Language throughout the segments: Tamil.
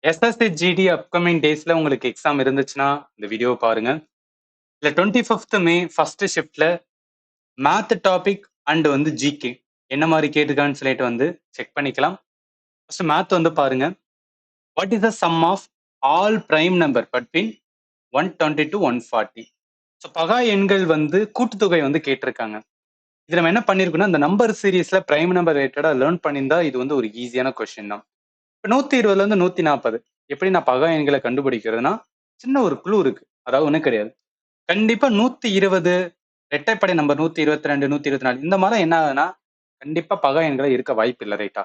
எஸ்எஸ்சி ஜிடி அப்கமிங் டேஸ்ல உங்களுக்கு எக்ஸாம் இருந்துச்சுன்னா இந்த வீடியோ பாருங்க. இல்ல 25th மே ஃபர்ஸ்ட் ஷிஃப்ட்ல மேத் டாபிக் அண்ட் வந்து ஜிகே என்ன மாதிரி கேட்டுக்கான்னு சொல்லிட்டு வந்து செக் பண்ணிக்கலாம். ஃபர்ஸ்ட் மேத் வந்து பாருங்க. What is the sum of all prime number between 120 to 140? So பகா எண்கள் வந்து கூட்டுத்தொகை வந்து கேட்டிருக்காங்க. இது நம்ம என்ன பண்ணிருக்கோம்னா இந்த நம்பர் சீரீஸ்ல பிரைம் நம்பர் ரிலேட்டடா லேர்ன் பண்ணியிருந்தா இது வந்து ஒரு ஈஸியான கொஸ்டின் தான். இப்போ 120ல இருந்து 140 எப்படி நான் பகா எண்களை கண்டுபிடிக்கிறதுனா சின்ன ஒரு க்ளூ இருக்கு. அதாவது ஒன்றும் கிடையாது. கண்டிப்பா 120 இரட்டைப்படை நம்பர் 122 124 இந்த மாதிரி என்ன ஆகுதுன்னா கண்டிப்பா பகா எண்களை இருக்க வாய்ப்பு இல்லை, ரைட்டா?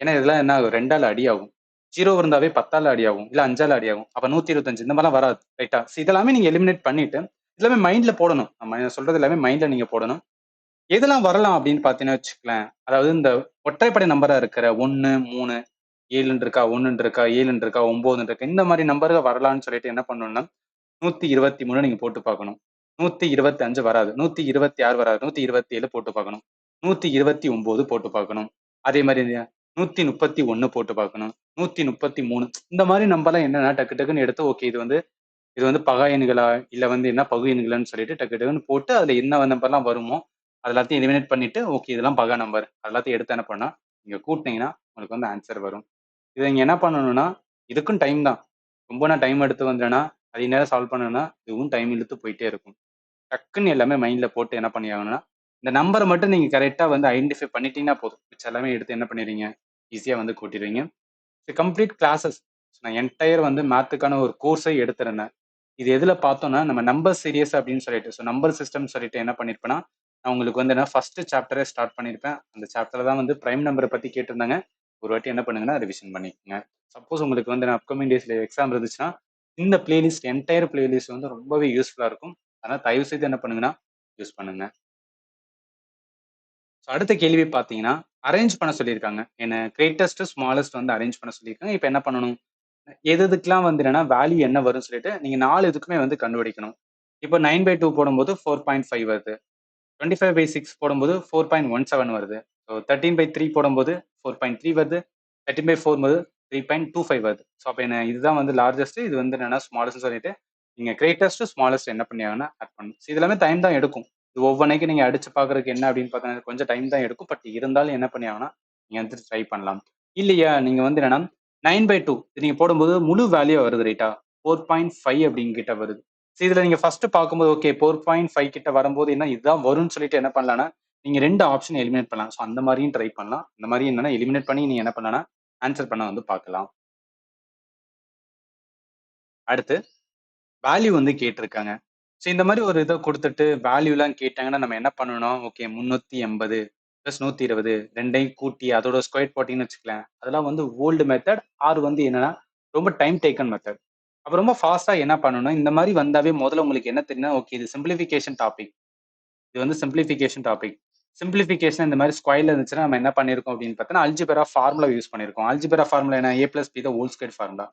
ஏன்னா இதெல்லாம் என்ன ஆகும், 2ஆல் அடி ஆகும். 0 இருந்தாவே 10ஆல் அடி ஆகும், இல்ல 5ஆல் அடி ஆகும். அப்ப 125 இந்த மாதிரிலாம் வராது, ரைட்டா? இதெல்லாமே நீங்க எலிமினேட் பண்ணிட்டு எல்லாமே மைண்ட்ல போடணும். நம்ம சொல்றது எல்லாமே மைண்ட்ல நீங்க போடணும். எதெல்லாம் வரலாம் அப்படின்னு பாத்தீங்கன்னா வச்சுக்கலாம். அதாவது இந்த ஒற்றைப்படை நம்பரா இருக்கிற 1 3 7 இருக்கா, 1 இருக்கா, 7 இருக்கா, 9 இருக்கா, இந்த மாதிரி நம்பர்கள் வரலாம்னு சொல்லிட்டு என்ன பண்ணணும்னா 123 நீங்க போட்டு பார்க்கணும். 125 வராது, 126 வராது, 127 போட்டு பார்க்கணும், 129 போட்டு பார்க்கணும். அதே மாதிரி 131 போட்டு பார்க்கணும், 133 இந்த மாதிரி நம்பர்லாம் என்னன்னா டக்கு டக்குன்னு எடுத்து ஓகே இது வந்து பகா எண்களா இல்ல வந்து என்ன பகு எண்களான்னு சொல்லிட்டு டக்கு டக்குன்னு போட்டு அதுல என்ன நம்பர்லாம் வருமோ அது எல்லாத்தையும் எலிமினேட் பண்ணிட்டு ஓகே இதெல்லாம் பகா நம்பர் எல்லாத்தையும் எடுத்து என்ன பண்ணா நீங்க கூட்டினீங்கன்னா உங்களுக்கு வந்து ஆன்சர் வரும். இதை நீங்க என்ன பண்ணணும்னா இதுக்கும் டைம் தான். ரொம்ப நான் டைம் எடுத்து வந்தேன்னா அதே நேரம் சால்வ் பண்ணணும்னா இதுவும் டைம் இழுத்து போயிட்டே இருக்கும். டக்குன்னு எல்லாமே மைண்ட்ல போட்டு என்ன பண்ணி ஆகணும்னா இந்த நம்பரை மட்டும் நீங்க கரெக்டா வந்து ஐடென்டிஃபை பண்ணிட்டீங்கன்னா போதும். மிச்சம் எல்லாமே எடுத்து என்ன பண்ணிடுவீங்க, ஈஸியா வந்து கூட்டிடுவீங்க. கம்ப்ளீட் கிளாஸஸ் நான் என்டையர் வந்து மேத்துக்கான ஒரு கோர்ஸை எடுத்திருந்தேன். இது எதுல பார்த்தோம்னா நம்ம நம்பர் சீரியஸ் அப்படின்னு சொல்லிட்டு நம்பர் சிஸ்டம் சொல்லிட்டு என்ன பண்ணிருப்பேன்னா நான் உங்களுக்கு வந்து என்ன ஃபர்ஸ்ட் சாப்டரே ஸ்டார்ட் பண்ணிருப்பேன். அந்த சாப்டர்ல தான் வந்து பிரைம் நம்பரை பத்தி கேட்டிருந்தாங்க. ஒரு வாட்டி என்ன பண்ணுங்கன்னா ரிவிஷன் பண்ணிக்கோங்க. சப்போஸ் உங்களுக்கு வந்து அப்கமிங் டேஸ்ல எக்ஸாம் இருந்துச்சுன்னா இந்த பிளேலிஸ்ட் என்டையர் பிளேலிஸ்ட் வந்து ரொம்பவே யூஸ்ஃபுல்லா இருக்கும். அதனால தயவு செய்து என்ன பண்ணுங்கன்னா யூஸ் பண்ணுங்க. அடுத்த கேள்வி பார்த்தீங்கன்னா அரேஞ்ச் பண்ண சொல்லியிருக்காங்க. என்ன கிரேட்டஸ்ட் ஸ்மாலஸ்ட் வந்து அரேஞ்ச் பண்ண சொல்லியிருக்காங்க. இப்போ என்ன பண்ணணும், எதுக்கெல்லாம் வந்து என்னன்னா வேல்யூ என்ன வரும்னு சொல்லிட்டு நீங்க 4 இதுக்குமே வந்து கண்டுபிடிக்கணும். இப்போ 9/2 போடும்போது 4.5 வருது, 25/6 போடும்போது 4.17 வருது, ஸோ 13/3 போடும்போது 4.3 வருது, 13/4 போது 3.25 வருது. ஸோ அப்போ என்ன இதுதான் வந்து லார்ஜஸ்ட், இது வந்து என்னன்னா ஸ்மாலஸ்ட் சொல்லிட்டு நீங்க கிரேட்டஸ்ட் ஸ்மாலஸ்ட் என்ன பண்ணியாங்கன்னா ஆட் பண்ணணும். இது எல்லாமே டைம் தான் எடுக்கும். இது ஒவ்வொன்றைக்கும் நீங்க அடிச்சு பார்க்கறதுக்கு என்ன அப்படின்னு பார்த்தா கொஞ்சம் டைம் தான் எடுக்கும். பட் இருந்தாலும் என்ன பண்ணியாங்கன்னா நீங்க வந்து ட்ரை பண்ணலாம். இல்லையா நீங்க வந்து என்னன்னா 9/2 நீங்க போடும்போது முழு வேல்யூ வருது, ரைட்டா? 4.5 அப்படின்னு கிட்ட வருது. இதுல நீங்க ஃபர்ஸ்ட் பார்க்கும்போது ஓகே 4.5 கிட்ட வரும்போது என்ன இதுதான் வரும்னு சொல்லிட்டு என்ன பண்ணலாம்னா நீங்க 2 ஆப்ஷன் எலிமினேட் பண்ணலாம். ஸோ அந்த மாதிரியும் ட்ரை பண்ணலாம். அந்த மாதிரி என்னன்னா எலிமினேட் பண்ணி நீங்க என்ன பண்ணலாம்னா ஆன்சர் பண்ண வந்து பார்க்கலாம். அடுத்து வேல்யூ வந்து கேட்டிருக்காங்க. ஸோ இந்த மாதிரி ஒரு இதை கொடுத்துட்டு வேல்யூலாம் கேட்டாங்கன்னா நம்ம என்ன பண்ணணும், ஓகே 380 + 120 ரெண்டையும் கூட்டி அதோட ஸ்கொயர் போட்டிங்கன்னு வச்சுக்கலாம். அதெல்லாம் வந்து ஓல்டு மெத்தட். ஆர் வந்து என்னன்னா ரொம்ப டைம் டேக்கன் மெத்தட். அப்ப ரொம்ப ஃபாஸ்டா என்ன பண்ணணும், இந்த மாதிரி வந்தாவே முதல்ல உங்களுக்கு என்ன தெரியும்னா ஓகே இது சிம்பிளிஃபிகேஷன் டாபிக். இது வந்து சிம்பிளிஃபிகேஷன் டாபிக். சிம்பிளிஃபிகேஷன் இந்த மாதிரி ஸ்கொயர்ல இருந்துச்சுன்னா நம்ம என்ன பண்ணியிருக்கோம் அப்படின்னு பார்த்தோன்னா அல்ஜிபரா ஃபார்முலா யூஸ் பண்ணியிருக்கோம். அல்ஜிபரா ஃபார்முலா என்ன, a + b the whole square formula.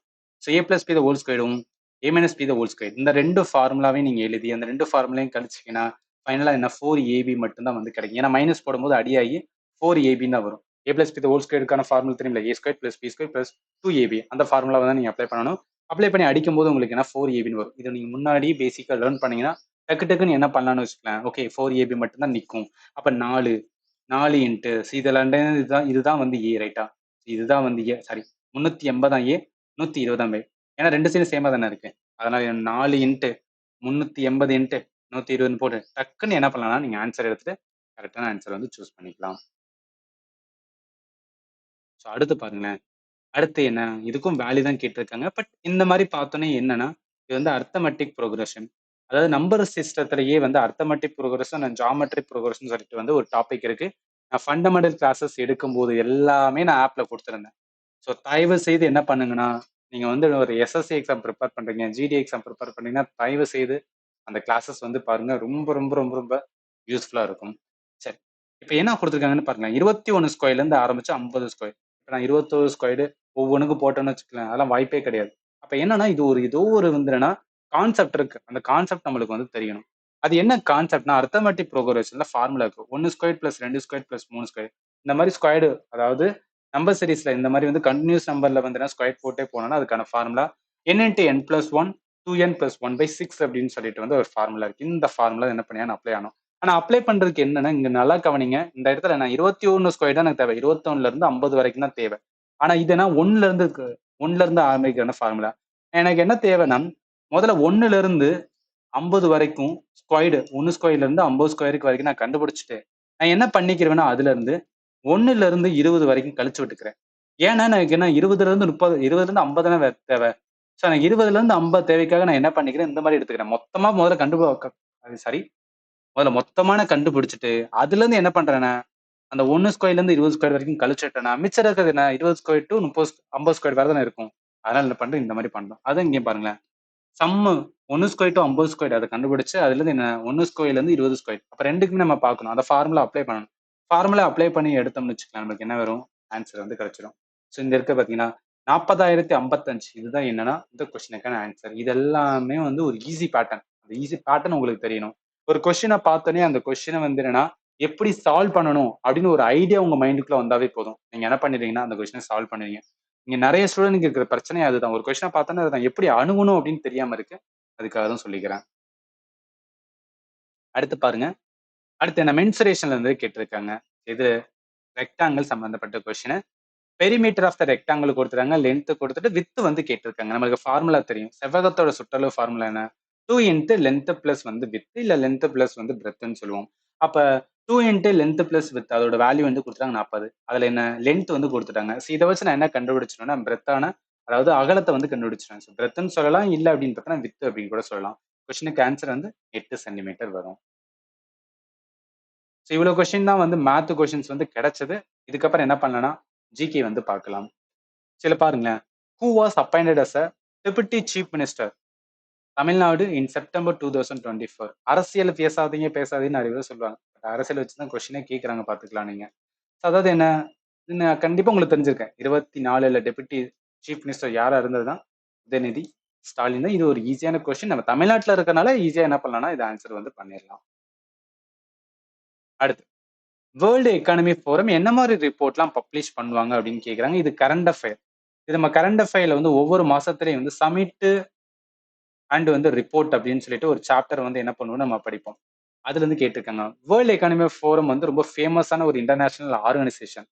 So a + b the whole ஸ்கொயரும் a - b the whole square இந்த 2 ஃபார்முலாவையும் நீங்க எழுதி அந்த 2 ஃபார்முலையும் கழிச்சிங்கன்னா ஃபைனலா என்ன 4ab மட்டும் தான் வந்து கிடைக்கும். ஏன்னா மைனஸ் போடும்போது அடியாகி 4ab தான் வரும். a + b த ஹோல் ஸ்கொயருக்கான ஃபார்முலா தெரியுமில்ல, a² + b² + 2ab அந்த ஃபார்முலாவை தான் நீங்க அப்ளை பண்ணணும். அப்ளை பண்ணி அடிக்கும்போது உங்களுக்கு என்ன 4abன்னு வரும். இதை நீங்க முன்னாடி பேசிக்கா லேர்ன் பண்ணீங்கன்னா டக்கு டக்குன்னு என்ன பண்ணலாம்னு வச்சுக்கலாம். ஓகே 4ab மட்டும் தான் நிற்கும். அப்ப 4 இன்ட்டு இதெல்லாம் இதுதான் வந்து ஏ, ரைட்டா? இதுதான் வந்து ஏ, சாரி 380 ஏ, 120 பை. ஏன்னா 2 சைடும் சேமா தானே இருக்கு. அதனால 4 இன்ட்டு 380 இன்ட்டு 120 போட்டு டக்குன்னு என்ன பண்ணலாம்னா நீங்க ஆன்சர் எடுத்துட்டு கரெக்டான ஆன்சர் வந்து சூஸ் பண்ணிக்கலாம். ஸோ அடுத்து பாருங்களேன். அடுத்து என்ன, இதுக்கும் வேல்யூ தான் கேட்டிருக்காங்க. பட் இந்த மாதிரி பார்த்தோன்னே என்னன்னா இது வந்து அர்த்தமெட்டிக் ப்ரோக்ரஷன். அதாவது நம்பர் சிஸ்டத்திலேயே வந்து arithmetic progression and geometric progression சொல்லிட்டு வந்து ஒரு டாபிக் இருக்கு. நான் ஃபண்டமெண்டல் கிளாஸஸ் எடுக்கும்போது எல்லாமே நான் ஆப்ல கொடுத்துருந்தேன். ஸோ தயவு செய்து என்ன பண்ணுங்கன்னா நீங்க வந்து ஒரு எஸ்எஸ்சி எக்ஸாம் ப்ரிப்பேர் பண்றீங்க, ஜிடி எக்ஸாம் ப்ரிப்பேர் பண்ணீங்கன்னா தயவு செய்து அந்த கிளாஸஸ் வந்து பாருங்க. ரொம்ப ரொம்ப ரொம்ப ரொம்ப யூஸ்ஃபுல்லா இருக்கும். சரி, இப்போ என்ன கொடுத்துருக்காங்கன்னு பாருங்க. 21 ஸ்கொயர்ல இருந்து ஆரம்பிச்சு 50 ஸ்கொயர். இப்போ நான் 21 ஸ்கொயர் ஒவ்வொன்றுக்கும் போட்டோன்னு வச்சுக்கலாம், அதெல்லாம் வாய்ப்பே கிடையாது. அப்ப என்னன்னா இது ஒரு ஏதோ ஒரு வந்து என்னன்னா கான்செப்ட் இருக்கு. அந்த கான்செப்ட் நம்மளுக்கு வந்து தெரியணும். அது என்ன கான்செப்ட்னா அர்த்தமெட்டிக் ப்ரோக்ரஷன்ல ஃபார்முலா இருக்கு. 1 ஸ்கொயர் + 2 ஸ்கொயர் + 3 ஸ்கொயர் இந்த மாதிரி ஸ்கொயர்டு, அதாவது நம்பர் சீரிஸ்ல இந்த மாதிரி வந்து கண்டினியூஸ் நம்பர்ல வந்து ஸ்கொயர் போட்டே போனோம்னா அதுக்கான formula n into n plus one 2n plus one by six அப்படின்னு சொல்லிட்டு வந்து ஒரு ஃபார்முலா இருக்கு. இந்த ஃபார்முலா என்ன பண்ணியா அப்ளை ஆகணும். ஆனா அப்ளை பண்றதுக்கு என்னன்னா இங்க நல்லா கவனிங்க. இந்த இடத்துல நான் 21 ஸ்கொயர் தான் எனக்கு தேவை. 21ல இருந்து 50 வரைக்கும் தான் தேவை. ஆனா இது நான் ஒன்னுல இருந்து ஆரம்பிக்கிற ஃபார்முலா. எனக்கு என்ன தேவைன்னா முதல்ல 1ல இருந்து 50 வரைக்கும் ஸ்கொயர்டு 1 ஸ்கொயர்ல இருந்து 50 ஸ்கொயருக்கு வரைக்கும் நான் கண்டுபிடிச்சிட்டு நான் என்ன பண்ணிக்கிறேன்னா அதுல இருந்து 1ல இருந்து 20 வரைக்கும் கழிச்சு விட்டுக்கிறேன். ஏன்னா எனக்கு என்ன 20ல இருந்து 30 20ல இருந்து 50 தானே தேவை. ஸோ எனக்கு 20ல இருந்து 50 தேவைக்காக நான் என்ன பண்ணிக்கிறேன் இந்த மாதிரி எடுத்துக்கிறேன். மொத்தமா முதல்ல சாரி முதல்ல மொத்தமா நான் கண்டுபிடிச்சிட்டு அதுல இருந்து என்ன பண்றேன்னா அந்த 1 ஸ்கொயர்ல இருந்து 20 ஸ்கொயர் வரைக்கும் கழிச்சுட்டேன்னா மிச்சம் இருக்கிறது என்ன 20 ஸ்கொயர் டு 30 50 ஸ்கொயர் வேற தானே இருக்கும். அதனால என்ன பண்றேன் இந்த மாதிரி பண்றோம். அதான் இங்கே பாருங்களேன். சம்மு 1 ஸ்கொயர் டு 50 ஸ்கொயர் அதை கண்டுபிடிச்சு அதுல இருந்து என்ன 1 ஸ்கொயர்ல இருந்து 20 ஸ்கொயர் அப்ப ரெண்டுக்குமே நம்ம பார்க்கணும். அந்த ஃபார்முலா அப்ளை பண்ணணும். ஃபார்முலா அப்ளை பண்ணி எடுத்தோம்னு வச்சுக்கலாம் நமக்கு என்ன வரும் ஆன்சர் வந்து கிடைச்சிடும். ஸோ இந்த இருக்க பார்த்தீங்கன்னா 40,055 இதுதான் என்னன்னா இந்த கொஸ்டினுக்கான ஆன்சர். இது எல்லாமே வந்து ஒரு ஈஸி பேட்டர்ன். அந்த ஈஸி பேட்டர்ன் உங்களுக்கு தெரியணும். ஒரு கொஸ்டினை பார்த்தோன்னே அந்த கொஸ்டினை வந்து என்னன்னா எப்படி சால்வ் பண்ணணும் அப்படின்னு ஒரு ஐடியா உங்க மைண்டுக்குள்ள வந்தாவே போதும். நீங்க என்ன பண்ணிடுறீங்கன்னா அந்த கொஸ்டினை சால்வ் பண்ணுவீங்க. இங்க நிறைய ஸ்டூடெண்ட் இருக்கிற பிரச்சனை அதுதான். ஒரு கொஸ்டினை பார்த்தோன்னே அதை நான் எப்படி அணுகணும் அப்படின்னு தெரியாம இருக்கு. அதுக்காக தான் சொல்லிக்கிறேன். அடுத்து பாருங்க. அடுத்து என்ன மென்சுரேஷன்ல இருந்து கேட்டிருக்காங்க. இது ரெக்டாங்கிள் சம்பந்தப்பட்ட question. Perimeter of the rectangle கொடுத்துருக்காங்க. லென்த் கொடுத்துட்டு வித் வந்து கேட்டிருக்காங்க. நமக்கு ஃபார்முலா தெரியும். செவ்வகத்தோட சுற்றளவு ஃபார்முலா என்ன 2 இன்ட்டு லென்த் பிளஸ் வந்து வித் இல்ல லென்த் பிளஸ் வந்து பிரெத்ன்னு சொல்லுவோம். அப்ப 2 இன்ட்டு லென்த் பிளஸ் வித் அதோட வேல்யூ வந்து கொடுத்துட்டாங்க 40. அதுல என்ன லென்த் வந்து கொடுத்துட்டாங்க. இதை வச்சு நான் என்ன கண்டுபிடிச்சேன்னா பிரெத்தான அதாவது அகலத்தை வந்து கண்டுபிடிச்சிட்டேன். ஸோ பிரெத்ன்னு சொல்லலாம் இல்ல அப்படின்னு பார்த்தா வித் அப்படின்னு கூட சொல்லலாம். கொஸ்டினுக்கு ஆன்சர் வந்து 8 சென்டிமீட்டர் வரும். ஸோ இவ்வளவு கொஸ்டின் தான் வந்து மேத் கொஸ்டின்ஸ் வந்து கிடைச்சது. இதுக்கப்புறம் என்ன பண்ணலன்னா ஜிகே வந்து பார்க்கலாம். சில பாருங்களேன். Who was appointed as a deputy chief minister Tamil Nadu in September 2024. அரசியல் பேசாதீங்கன்னு நிறைய பேர் சொல்லுவாங்க. பட் அரசியல் வச்சுதான் கொஸ்டினே கேட்கறாங்க பாத்துக்கலாம் நீங்க. அதாவது என்ன கண்டிப்பா உங்களுக்கு தெரிஞ்சிருக்கேன். 24ல டெபுட்டி சீஃப் மினிஸ்டர் யாரா இருந்ததுதான் உதயநிதி ஸ்டாலின் தான். இது ஒரு ஈஸியான கொஸ்டின். நம்ம தமிழ்நாட்டுல இருக்கனால ஈஸியா என்ன பண்ணலாம்னா இது ஆன்சர் வந்து பண்ணிடலாம். அடுத்து வேர்ல்டு எக்கானமி ஃபோரம் என்ன மாதிரி ரிப்போர்ட்லாம் பப்ளிஷ் பண்ணுவாங்க அப்படின்னு கேட்குறாங்க. இது கரண்ட் அஃபேர். இது நம்ம கரண்ட் அஃபேர்ல வந்து ஒவ்வொரு மாசத்துலயும் வந்து சமிட் அண்ட் வந்து ரிப்போர்ட் அப்படின்னு சொல்லிட்டு ஒரு சாப்டர் வந்து என்ன பண்ணுவோம் நம்ம படிப்போம். அதுல இருந்து கேட்டிருக்காங்க. வேர்ல்டு எக்கானமி ஃபோரம் வந்து ரொம்ப ஃபேமஸான ஒரு இன்டர்நேஷனல் ஆர்கனைசேஷன்.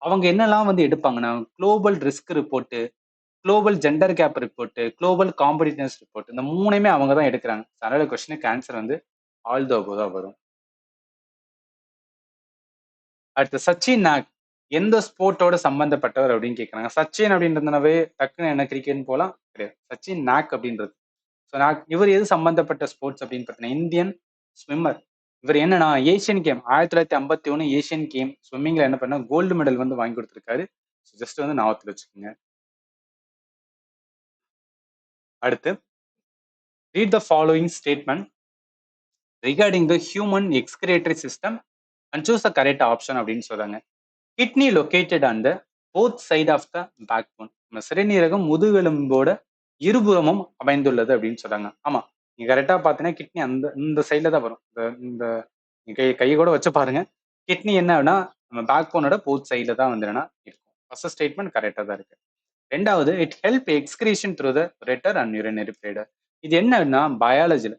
அவங்க என்னெல்லாம் வந்து எடுப்பாங்கன்னா global risk report, global gender gap report, global competitiveness report இந்த மூணையுமே அவங்க தான் எடுக்கிறாங்க. அதனால கொஸ்டினுக்கு ஆன்சர் வந்து ஆல் த அபோவ் தான் வரும். அடுத்து சச்சின் நாக் எந்த ஸ்போர்ட்டோட சம்பந்தப்பட்டவர் அப்படின்னு கேட்கறாங்க. சச்சின் அப்படின்றதுனாவே டக்குன்னு என்ன கிரிக்கெட்னு போலாம் கிடையாது. சச்சின் நாக் அப்படின்றது. ஸோ நாக் இவர் எது சம்பந்தப்பட்ட ஸ்போர்ட்ஸ் அப்படின்னு பார்த்தீங்கன்னா இந்தியன் ஸ்விம்மர். இவர் என்னன்னா ஏசியன் கேம் 1951 ஏசியன் கேம் ஸ்விம்மிங்ல என்ன பண்ணா கோல்டு மெடல் வந்து வாங்கி கொடுத்திருக்காரு. ஜஸ்ட் வந்து ஞாபகத்துல வச்சுக்கோங்க. அடுத்து read the following statement regarding the human excretory system and choose the correct option அப்படின்னு சொல்றாங்க. Kidney located on the both side of the back bone. நம்ம சிறுநீரகம் முதுகெலும்போட இருபுறமும் அமைந்துள்ளது அப்படின்னு சொல்றாங்க. ஆமா நீங்க கரெக்டா பாத்தீங்கன்னா கிட்னி அந்த இந்த சைட்ல தான் வரும். இந்த கை கூட வச்சு பாருங்க. கிட்னி என்னன்னா நம்ம பேக் போனோட போத் சைட்ல தான் வந்து என்னன்னா இருக்கும். ஃபர்ஸ்ட் ஸ்டேட்மெண்ட் கரெக்டா தான் இருக்கு. ரெண்டாவது it help excretion through the ureter and urinary bladder. இது என்னன்னா பயாலஜில.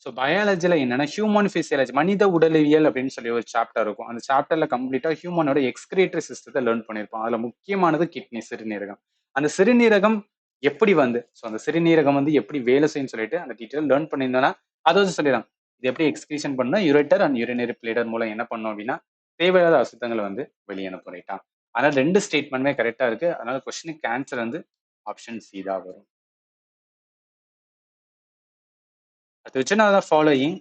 ஸோ பயாலஜில என்னன்னா ஹியூமன் பிசியாலஜி மனித உடலியல் அப்படின்னு சொல்லி ஒரு சாப்டர் இருக்கும். அந்த சாப்டர்ல கம்ப்ளீட்டா ஹியூமனோட எக்ஸ்கிரேட்டரி சிஸ்டத்தை லேர்ன் பண்ணியிருப்போம். அதுல முக்கியமானது கிட்னி சிறுநீரகம். அந்த சிறுநீரகம் எப்படி வந்து ஸோ அந்த சிறுநீரகம் வந்து எப்படி வேலை செய்யும் சொல்லிட்டு அந்த டீட்டெயில் லேர்ன் பண்ணியிருந்தோம்னா அதை வந்து சொல்லிடலாம். இது எப்படி எக்ஸ்கிரீஷன் பண்ணா யூரேட்டர் அண்ட் யூரினரி பிளேடர் மூலம் என்ன பண்ணும் அப்படின்னா தேவையில்லாத அசுத்தங்களை வந்து வெளியே அனுப்பிட்டான். அதனால ரெண்டு ஸ்டேட்மெண்ட்மே கரெக்டா இருக்கு. அதனால கொஸ்டினுக்கு ஆன்சர் வந்து ஆப்ஷன் சி தான் வரும். அது which one are the following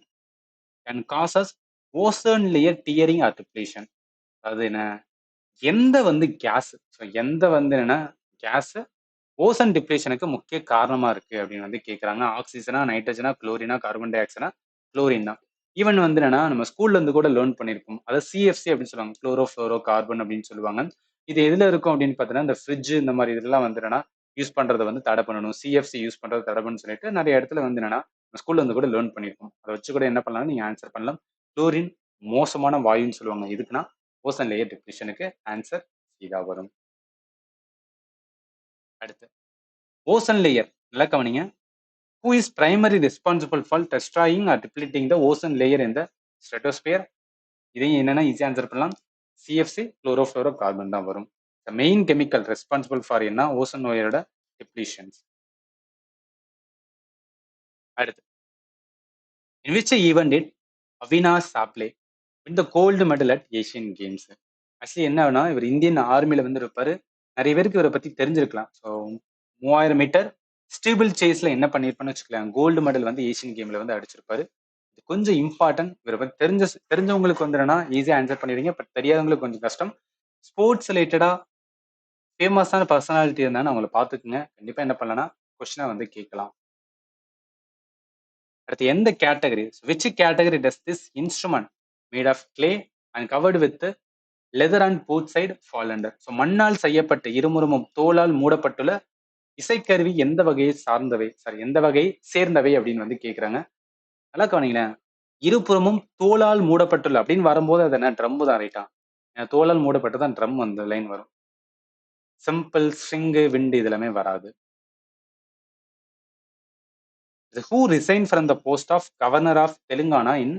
can causes ozone layer tearing or depletion? அது என்ன எந்த வந்து கேஸ் எந்த வந்து என்னன்னா கேஸ் ஓசன் டிப்ளேஷனுக்கு முக்கிய காரணமா இருக்கு அப்படின்னு வந்து கேட்கறாங்க. ஆக்சிஜனா நைட்ரஜனா குளோரினா கார்பன் டை ஆக்சைடா குளோரின் தான். ஈவன் வந்து என்னன்னா நம்ம ஸ்கூல்ல இருந்து கூட லேர்ன் பண்ணிருப்போம். அதாவது சிஎஃப்சி அப்படின்னு சொல்லுவாங்க. குளோரோ ஃப்ளோரோ கார்பன் அப்படின்னு சொல்லுவாங்க. இது எதுல இருக்கும் அப்படின்னு பார்த்தீங்கன்னா இந்த ஃப்ரிட்ஜ் இந்த மாதிரி இதெல்லாம் வந்து என்னன்னா யூஸ் பண்றதை வந்து தடை பண்ணணும். சிஎஃப்சி யூஸ் பண்றது தடை பண்ணணும்னு சொல்லிட்டு நிறைய இடத்துல வந்து என்னன்னா ஸ்கூல்ல இருந்து கூட லேர்ன் பண்ணிருப்போம். அதை வச்சு கூட என்ன பண்ணலாம் நீங்க ஆன்சர் பண்ணலாம். குளோரின் மோசமான வாயுன்னு சொல்லுவாங்க. எதுக்குன்னா ஓசன் லேயர் டிப்ளேஷனுக்கு ஆன்சர் இதா வரும். அடுத்து ஓசன் லேயர், நல்லா கவனிங்க. Who is primary responsible for destroying or depleting the ozone layer in the stratosphere? இதையும் என்னன்னா ஈஸியா ஆன்சர் பண்ணலாம். CFC குளோரோஃப்ளோரோ கார்பன் தான் வரும். மெயின் கெமிக்கல் ரெஸ்பான்சிபிள் ஃபார் என்ன ஓசன் லேயரோட டிப்ளீஷன்ஸ். அடுத்து in which event did Avinash Saple win the gold medal at Asian Games? Actually என்னன்னா இவர் இந்தியன் ஆர்மியில வந்து இருப்பாரு. நிறைய பேருக்கு இவரை பத்தி தெரிஞ்சிருக்கலாம். ஸோ 3000 மீட்டர் ஸ்டீபிள் சேஸ்ல என்ன பண்ணிருப்பான்னு வச்சுக்கலாம், கோல்டு மெடல் வந்து ஏசியன் கேம்ல வந்து அடிச்சிருப்பாரு. இது கொஞ்சம் இம்பார்ட்டன்ட். இவரை பத்தி தெரிஞ்சவங்களுக்கு வந்து என்னன்னா ஈஸியா ஆன்சர் பண்ணிடுவீங்க. பட் தெரியாதவங்களுக்கு கொஞ்சம் கஷ்டம். ஸ்போர்ட்ஸ் ரிலேட்டடா ஃபேமஸான பர்சனாலிட்டி இருந்தாலும் அவங்கள பார்த்துக்குங்க. கண்டிப்பா என்ன பண்ணலன்னா கொஸ்டினா வந்து கேட்கலாம். அடுத்து எந்த category, which category does this instrument made of clay and covered with leather and both side fall under? So மண்ணால் செய்யப்பட்ட இருமுறமும் தோலால் மூடப்பட்டுள்ள இசைக்கருவி எந்த வகையை சார்ந்தவை, சாரி எந்த வகையை சேர்ந்தவை அப்படின்னு வந்து கேட்குறாங்க. நல்லா கவனிங்களேன். இருபுறமும் தோலால் மூடப்பட்டுள்ள அப்படின்னு வரும்போது அது என்ன ட்ரம் தான், ரைட்டா? தோலால் மூடப்பட்டு தான் ட்ரம் வந்து லைன் வரும். சிம்பிள், ஸ்ட்ரிங்கு, விண்டு இதெல்லாமே வராது. Who resigned from the post of Governor of Telangana in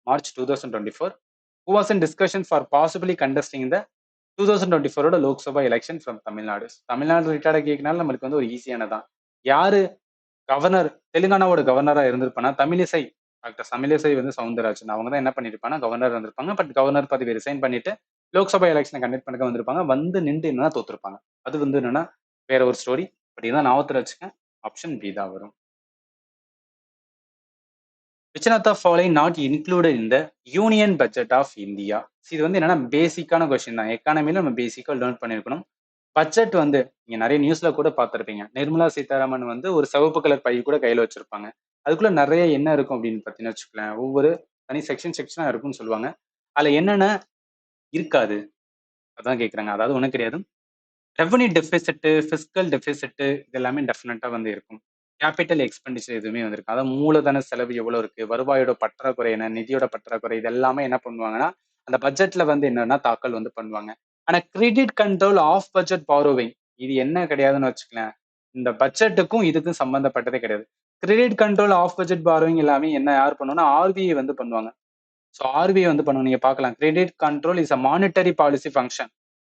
March 2024? Who was in discussion for possibly contesting the 2024 Lok Sabha election from Tamil Nadu? Tamil Nadu ரிட்டையர்டா கேட்கனால நம்மளுக்கு வந்து ஒரு ஈஸியானதான். யாரு கவர்னர், தெலுங்கானாவோட கவர்னரா இருந்திருப்பானா தமிழிசை, டாக்டர் தமிழிசை வந்து சவுந்தரராஜன். அவங்க தான் என்ன பண்ணிருப்பாங்க, கவர்னர் இருந்திருப்பாங்க. பட் கவர்னர் பதவி ரிசைன் பண்ணிட்டு லோக்சபா எலெக்ஷனை கண்டக்ட் பண்ண வந்திருப்பாங்க. வந்து நின்று என்னன்னா தோத்துருப்பாங்க. அது வந்து என்னன்னா வேற ஒரு ஸ்டோரி. பட் இதான் ஞாபகத்துல வச்சுக்கேன். ஆப்ஷன் பி தான் வரும். Which of the following not included in the union budget of India? இது வந்து என்னன்னா பேசிக்கான கொஸ்டின் தான். எக்கானமில நம்ம பேசிக்கா லேர்ன் பண்ணிருக்கணும். பட்ஜெட் வந்து நீங்க நிறைய நியூஸ்ல கூட பார்த்திருப்பீங்க. நிர்மலா சீதாராமன் வந்து ஒரு சிவப்பு கலர் பை கூட கையில வச்சிருப்பாங்க. அதுக்குள்ள நிறைய என்ன இருக்கும் அப்படின்னு பார்த்தீங்கன்னு வச்சுக்கோங்களேன். ஒவ்வொரு தனி செக்ஷனா இருக்கும்னு சொல்லுவாங்க. அதுல என்னென்ன இருக்காது அதான் கேட்குறாங்க. அதாவது ஒன்றும் கிடையாது. ரெவன்யூ டெபிசிட்டு, ஃபிஸ்கல் டெபிசிட்டு இது எல்லாமே டெஃபினட்டா வந்து இருக்கும். கேபிட்டல் எக்ஸ்பெண்டிச்சர் எதுவுமே வந்திருக்கு. அதாவது மூலதன செலவு எவ்வளவு இருக்கு, வருவாயோட பற்றாக்குறை என்ன, நிதியோட பற்றாக்குறை இது எல்லாமே என்ன பண்ணுவாங்கன்னா அந்த பட்ஜெட்ல வந்து என்னன்னா தாக்கல் வந்து பண்ணுவாங்க. ஆனா credit control of budget borrowing இது என்ன கிடையாதுன்னு வச்சுக்கலாம். இந்த பட்ஜெட்டுக்கும் இதுக்கும் சம்பந்தப்பட்டதே கிடையாது. Credit control of budget borrowing எல்லாமே என்ன யார் பண்ணுவோம்னா ஆர்பிஐ வந்து பண்ணுவாங்க. ஸோ ஆர்பிஐ வந்து பண்ணுவோம். நீங்க பார்க்கலாம், credit control is a monetary policy function.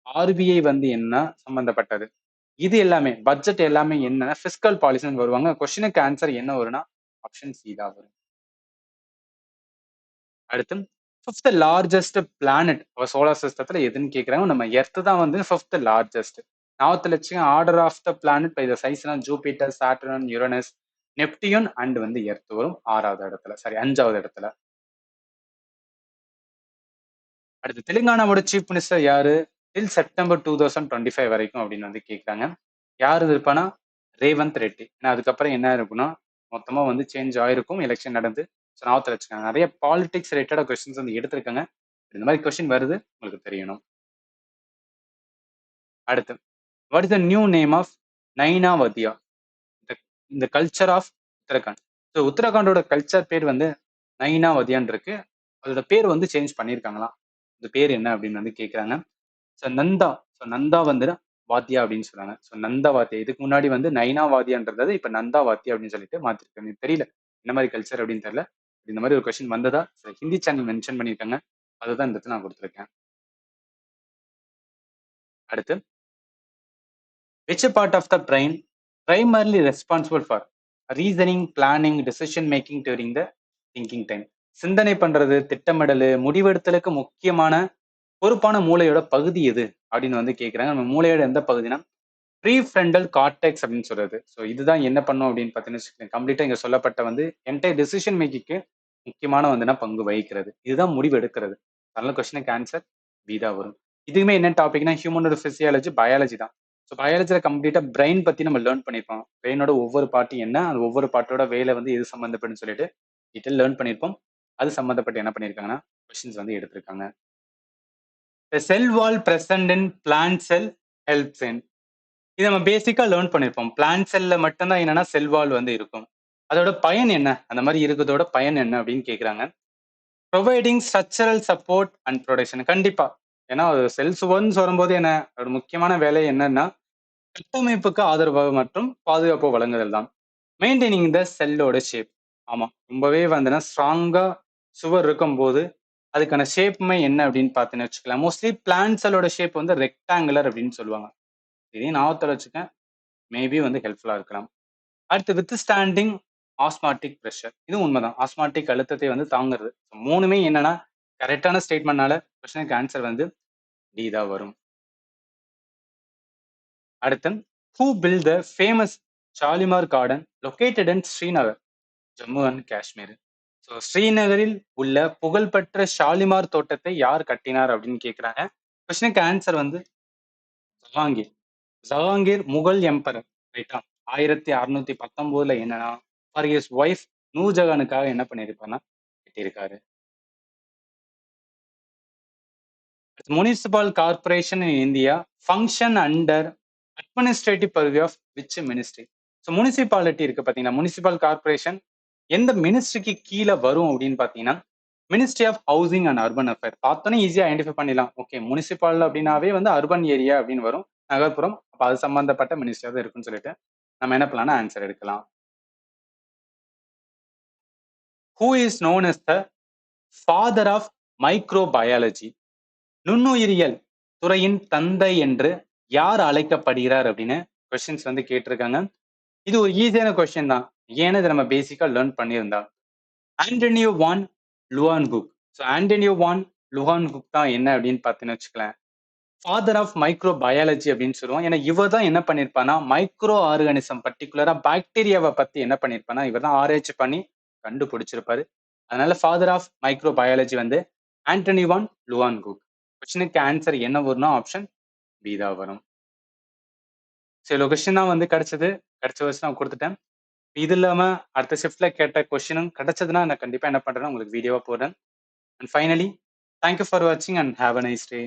RBI வந்து என்ன சம்பந்தப்பட்டது. இது எல்லாமே பட்ஜெட் எல்லாமே என்ன பிஸ்கல் பாலிசின்னு வருவாங்க. கொஸ்டினுக்கு ஆன்சர் என்ன வரும்னா ஆப்ஷன் சி தான் வரும். அடுத்து ஃபிஃப்த் லார்ஜஸ்ட் பிளானட் சோலார் சிஸ்டத்துல எதுன்னு கேட்குறாங்க. நம்ம எர்த் தான் வந்து ஃபிஃப்த் லார்ஜஸ்ட். நார்த்ல வச்சுங்க order of the planet by the சைஸ்னா Jupiter, Saturn, Uranus, Neptune and வந்து எர்த் வரும் 6வது இடத்துல, சாரி 5வது இடத்துல. அடுத்து தெலுங்கானாவோட சீஃப் மினிஸ்டர் யாரு டில் செப்டம்பர் 2025 வரைக்கும் அப்படின்னு வந்து கேட்குறாங்க. யார் இருப்பானா ரேவந்த் ரெட்டி. ஏன்னா அதுக்கப்புறம் என்ன இருக்குன்னா மொத்தமா வந்து சேஞ்ச் ஆயிருக்கும், எலெக்ஷன் நடந்து. ஸோ ஞாபகத்தில் வச்சுக்காங்க. நிறைய பாலிடிக்ஸ் ரிலேட்டடாக கொஸ்டின்ஸ் வந்து எடுத்திருக்காங்க. இந்த மாதிரி கொஸ்டின் வருது உங்களுக்கு தெரியணும். அடுத்து what is the new name of Nainavatiya, இந்த கல்ச்சர் ஆஃப் உத்தரகாண்ட்? ஸோ உத்தரகாண்டோட கல்ச்சர் பேர் வந்து நைனாவதியான் இருக்கு. அதோட பேர் வந்து சேஞ்ச் பண்ணியிருக்காங்களாம். இந்த பேர் என்ன அப்படின்னு வந்து கேட்குறாங்க. ஸோ நந்தா, ஸோ நந்தா வந்து வாத்தியா அப்படின்னு சொல்றாங்க. ஸோ நந்தா வாத்தியா, இதுக்கு முன்னாடி வந்து நைனா வாத்தியான்றது இப்ப நந்தா வாத்தியா அப்படின்னு சொல்லிட்டு மாத்திருக்காங்க. எனக்கு தெரியல என்ன மாதிரி கல்ச்சர் அப்படின்னு தெரியல. இந்த மாதிரி ஒரு கொஸ்டின் வந்ததா ஹிந்தி சேனல் மென்ஷன் பண்ணியிருக்காங்க. அதுதான் இந்த இடத்துல நான் கொடுத்துருக்கேன். அடுத்து which part of the brain primarily responsible for reasoning, planning, decision making during the thinking time? சிந்தனை பண்றது, திட்டமிடல், முடிவெடுத்தலுக்கு முக்கியமான பொறுப்பான மூளையோட பகுதி எது அப்படின்னு வந்து கேட்குறாங்க. நம்ம மூளையோட எந்த பகுதினா ப்ரீஃப்ரண்டல் கார்டெக்ஸ் அப்படின்னு சொல்றது. ஸோ இதுதான் என்ன பண்ணும் அப்படின்னு பார்த்தீங்கன்னா கம்ப்ளீட்டா இங்க சொல்லப்பட்ட வந்து என்டையர் டெசிஷன் மேக்கிங்க்கு முக்கியமான வந்துன்னா பங்கு வகிக்கிறது. இதுதான் முடிவு எடுக்கிறது. அதனால கொஸ்டினுக்கு ஆன்சர் பி தான் வரும். இதுவுமே என்ன டாபிக்னா ஹியூமனோட பிசியாலஜி, பயாலஜி தான். ஸோ பயாலஜியில் கம்ப்ளீட்டா பிரெயின் பத்தி நம்ம லேர்ன் பண்ணியிருப்போம். பிரெயினோட ஒவ்வொரு பாட்டு என்ன, அது ஒவ்வொரு பாட்டோட வேலை வந்து எது சம்மந்தப்படும் சொல்லிட்டு டீட்டெயில் லேர்ன் பண்ணியிருப்போம். அது சம்மந்தப்பட்டு என்ன பண்ணியிருக்காங்கன்னா கொஸ்டின்ஸ் வந்து எடுத்திருக்காங்க. The cell wall present in plant cell helps in, இது நம்ம பேசிக்கா லேர்ன் பண்ணிருப்போம். பிளான்ட் செல்ல மட்டும்தான் என்னன்னா செல் வால் வந்து இருக்கும். அதோட பயன் என்ன, அந்த மாதிரி இருக்கிறதோட பயன் என்ன அப்படின்னு கேக்குறாங்க. Providing structural support and protection. கண்டிப்பா, ஏன்னா செல்ஸ் ஒன்ஸ் வரும்போது என்ன அதோட முக்கியமான வேலை என்னன்னா கட்டமைப்புக்கு ஆதரவு மற்றும் பாதுகாப்பு வழங்குதல் தான். மெயின்டைனிங் த செல்லோட ஷேப். ஆமா, ரொம்பவே வந்துன்னா ஸ்ட்ராங்கா சுவர் இருக்கும்போது அதுக்கான ஷேப்புமே என்ன அப்படின்னு பார்த்தீங்கன்னு வச்சுக்கலாம். மோஸ்ட்லி பிளான்ட் செல்லோட ஷேப் வந்து ரெக்டாங்குலர் அப்படின்னு சொல்லுவாங்க. இதையும் ஞாபகத்துல வச்சுக்க மேபி வந்து ஹெல்ப்ஃபுல்லா இருக்கலாம். அடுத்து வித் ஸ்டாண்டிங் ஆஸ்மாட்டிக் பிரஷர். இதுவும் உண்மைதான். ஆஸ்மாட்டிக் அழுத்தத்தை வந்து தாங்குறது. மூணுமே என்னன்னா கரெக்டான ஸ்டேட்மெண்ட்னால கொஸ்டினுக்கு ஆன்சர் வந்து டி தான் வரும். அடுத்து who built the famous Shalimar garden located in Srinagar, Jammu and Kashmir. So ஸ்ரீநகரில் உள்ள புகழ்பெற்ற ஷாலிமார் தோட்டத்தை யார் கட்டினார் அப்படின்னு கேட்குறாங்க. கொஸ்டினுக்கு ஆன்சர் வந்து ஜஹாங்கீர். ஜஹாங்கீர் முகல் எம்பரர், ரைட்டா? 1619 என்னன்னா ஃபார் ஹிஸ் ஒய்ஃப் நூர்ஜஹானுக்காக என்ன பண்ணியிருப்பாருன்னா கட்டியிருக்காரு. Municipal corporation in India function under administrative purview of which ministry? So municipality இருக்கு பார்த்தீங்கன்னா, முனிசிபல் கார்பரேஷன் எந்த மினிஸ்ட்ரிக்கு கீழே வரும் அப்படின்னு பார்த்தீங்கன்னா, ministry of housing and urban affair. பார்த்தோன்னே ஈஸியாக ஐடென்டிஃபை பண்ணிடலாம். ஓகே, முனிசிபால் அப்படின்னாவே வந்து அர்பன் ஏரியா அப்படின்னு வரும், நகர்ப்புறம். அப்போ அது சம்பந்தப்பட்ட மினிஸ்ட்ரியாக தான் இருக்குன்னு சொல்லிட்டு நம்ம என்ன பண்ணலாம்னா ஆன்சர் எடுக்கலாம். Who is known as the father of microbiology? நுண்ணுயிரியல் துறையின் தந்தை என்று யார் அழைக்கப்படுகிறார் அப்படின்னு கொஸ்டின்ஸ் வந்து கேட்டிருக்காங்க. இது ஒரு ஈஸியான கொஸ்டின் தான். ஏன்னா இதை நம்ம பேசிக்கா லேர்ன் பண்ணியிருந்தா. ஆண்டனியோ வான் லுவான்புக். ஸோ ஆண்டனியோ வான் லுவான்புக் தான் என்ன அப்படின்னு பார்த்தீங்கன்னு வச்சுக்கலாம், ஃபாதர் ஆஃப் மைக்ரோ பயாலஜி அப்படின்னு சொல்லுவோம். ஏன்னா இவர் தான் என்ன பண்ணியிருப்பானா மைக்ரோ ஆர்கானிசம், பர்டிகுலரா பாக்டீரியாவை பத்தி என்ன பண்ணியிருப்பானா இவர் தான் ஆராய்ச்சி பண்ணி கண்டுபிடிச்சிருப்பாரு. அதனால ஃபாதர் ஆஃப் மைக்ரோ பயாலஜி வந்து ஆண்டனி வான் லுவான்புக். கொஸ்டினுக்கு ஆன்சர் என்ன வரும்னா ஆப்ஷன் பி தான் வரும். சில கொஸ்டின் தான் வந்து கிடைச்சது. கிடைச்ச வச்சு நான் கொடுத்துட்டேன். இது இல்லாம அடுத்த ஷிஃப்ட்ல கேட்ட கொஸ்டினும் கிடைச்சதுன்னா நான் கண்டிப்பா என்ன பண்றேன்னா உங்களுக்கு வீடியோவா போடுறேன். And finally thank you for வாட்சிங் and have a nice day.